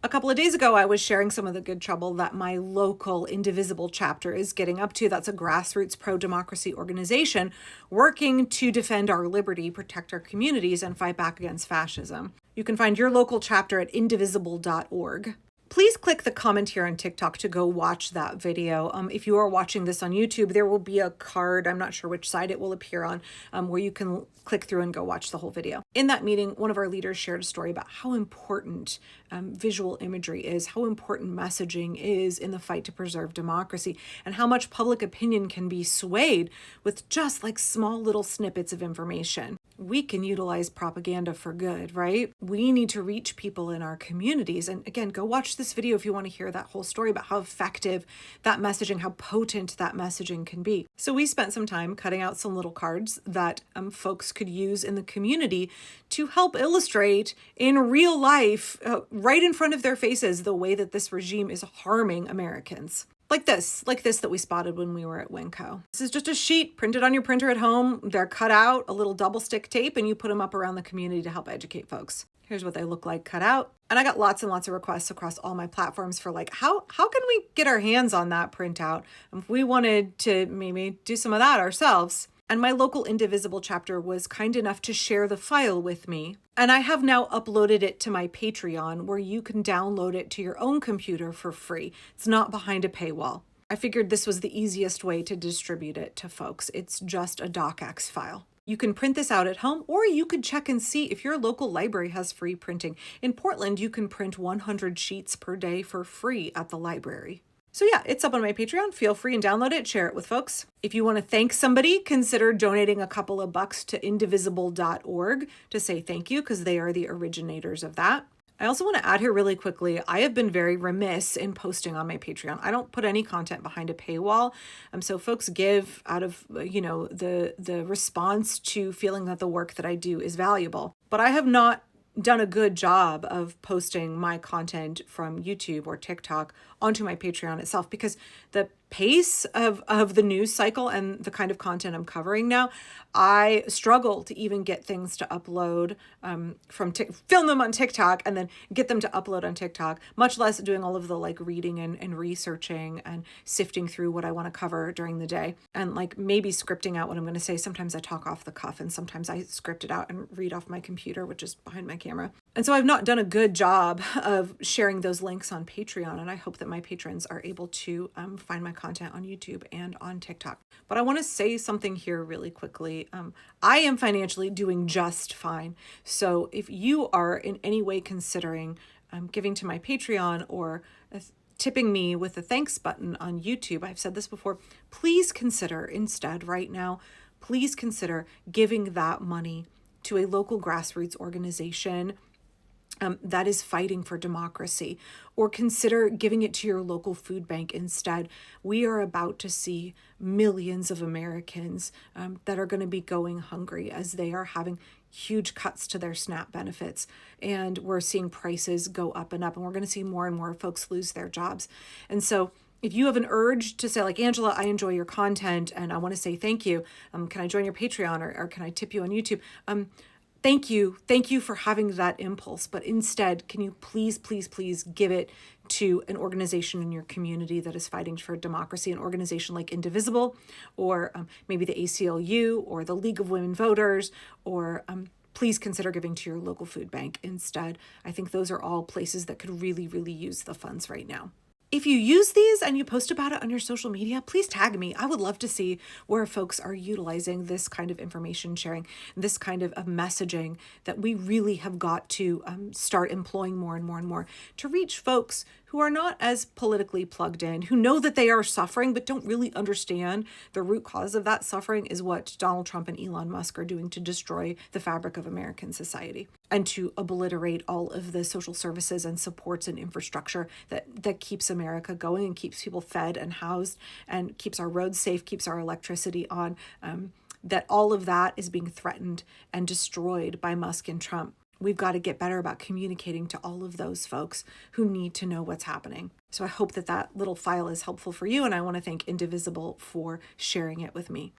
A couple of days ago, I was sharing some of the good trouble that my local Indivisible chapter is getting up to. That's a grassroots pro-democracy organization working to defend our liberty, protect our communities, and fight back against fascism. You can find your local chapter at indivisible.org. Please click the comment here on TikTok to go watch that video. If you are watching this on YouTube, there will be a card, I'm not sure which side it will appear on, where you can click through and go watch the whole video. In that meeting, one of our leaders shared a story about how important visual imagery is, how important messaging is in the fight to preserve democracy, and how much public opinion can be swayed with just like small little snippets of information. We can utilize propaganda for good, right? We need to reach people in our communities. And again, go watch this video if you want to hear that whole story about how effective that messaging, how potent that messaging can be. So we spent some time cutting out some little cards that folks could use in the community to help illustrate in real life, right in front of their faces, the way that this regime is harming Americans. Like this that we spotted when we were at Winco. This is just a sheet printed on your printer at home. They're cut out, a little double stick tape, and you put them up around the community to help educate folks. Here's what they look like cut out. And I got lots and lots of requests across all my platforms for like, how can we get our hands on that printout? If we wanted to maybe do some of that ourselves. And my local Indivisible chapter was kind enough to share the file with me. And I have now uploaded it to my Patreon, where you can download it to your own computer for free. It's not behind a paywall. I figured this was the easiest way to distribute it to folks. It's just a docx file. You can print this out at home, or you could check and see if your local library has free printing. In Portland, you can print 100 sheets per day for free at the library. So yeah, it's up on my Patreon. Feel free and download it, share it with folks. If you want to thank somebody, consider donating a couple of bucks to indivisible.org to say thank you, because they are the originators of that. I also want to add here really quickly, I have been very remiss in posting on my Patreon. I don't put any content behind a paywall. So folks give out of, the response to feeling that the work that I do is valuable. But I have not done a good job of posting my content from YouTube or TikTok onto my Patreon itself, because the pace of the news cycle and the kind of content I'm covering now, I struggle to even get things to upload film them on TikTok and then get them to upload on TikTok, much less doing all of the like reading and researching and sifting through what I want to cover during the day and like maybe scripting out what I'm going to say. Sometimes I talk off the cuff and sometimes I script it out and read off my computer, which is behind my camera. And so I've not done a good job of sharing those links on Patreon, and I hope that my patrons are able to find my content on YouTube and on TikTok. But I want to say something here really quickly. I am financially doing just fine. So if you are in any way considering giving to my Patreon or tipping me with the thanks button on YouTube, I've said this before, please consider instead right now, please consider giving that money to a local grassroots organization that is fighting for democracy, or consider giving it to your local food bank instead. We are about to see millions of Americans that are going to be going hungry as they are having huge cuts to their SNAP benefits. And we're seeing prices go up and up, and we're going to see more and more folks lose their jobs. And so if you have an urge to say like, Angela, I enjoy your content and I want to say thank you. Can I join your Patreon or can I tip you on YouTube? Thank you for having that impulse. But instead, can you please give it to an organization in your community that is fighting for democracy, an organization like Indivisible, or maybe the ACLU or the League of Women Voters, or please consider giving to your local food bank instead. I think those are all places that could really, really use the funds right now. If you use these and you post about it on your social media, please tag me. I would love to see where folks are utilizing this kind of information sharing, this kind of messaging that we really have got to start employing more and more and more to reach folks who are not as politically plugged in, who know that they are suffering, but don't really understand the root cause of that suffering is what Donald Trump and Elon Musk are doing to destroy the fabric of American society and to obliterate all of the social services and supports and infrastructure that keeps America going and keeps people fed and housed and keeps our roads safe, keeps our electricity on, that all of that is being threatened and destroyed by Musk and Trump. We've got to get better about communicating to all of those folks who need to know what's happening. So I hope that little file is helpful for you, and I want to thank Indivisible for sharing it with me.